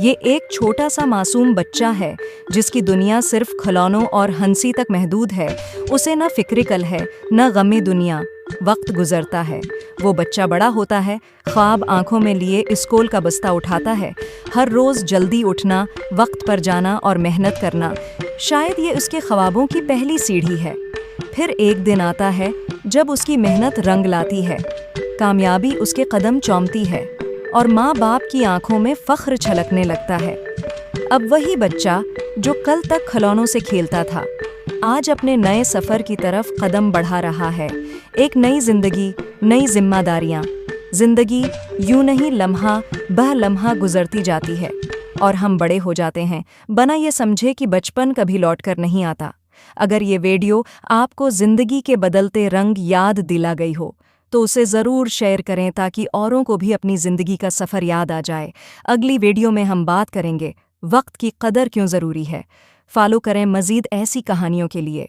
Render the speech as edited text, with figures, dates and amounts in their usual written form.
ये एक छोटा सा मासूम बच्चा है जिसकी दुनिया सिर्फ खिलौनों और हंसी तक महदूद है। उसे न फिक्रिकल है न गमे दुनिया। वक्त गुजरता है, वो बच्चा बड़ा होता है, ख्वाब आंखों में लिए स्कूल का बस्ता उठाता है। हर रोज़ जल्दी उठना, वक्त पर जाना और मेहनत करना, शायद ये उसके ख्वाबों की पहली सीढ़ी है। फिर एक दिन आता है जब उसकी मेहनत रंग लाती है, कामयाबी उसके कदम चूमती है और माँ बाप की आंखों में फख्र छलकने लगता है। अब वही बच्चा जो कल तक खिलौनों से खेलता था, आज अपने नए सफ़र की तरफ कदम बढ़ा रहा है। एक नई जिंदगी, नई जिम्मेदारियाँ। जिंदगी यूं नहीं लम्हा बह लम्हा गुजरती जाती है और हम बड़े हो जाते हैं, बना ये समझे कि बचपन कभी लौट कर नहीं आता। अगर ये वीडियो आपको जिंदगी के बदलते रंग याद दिला गई हो तो उसे ज़रूर शेयर करें ताकि औरों को भी अपनी ज़िंदगी का सफ़र याद आ जाए। अगली वीडियो में हम बात करेंगे वक्त की कदर क्यों ज़रूरी है। फॉलो करें मज़ीद ऐसी कहानियों के लिए।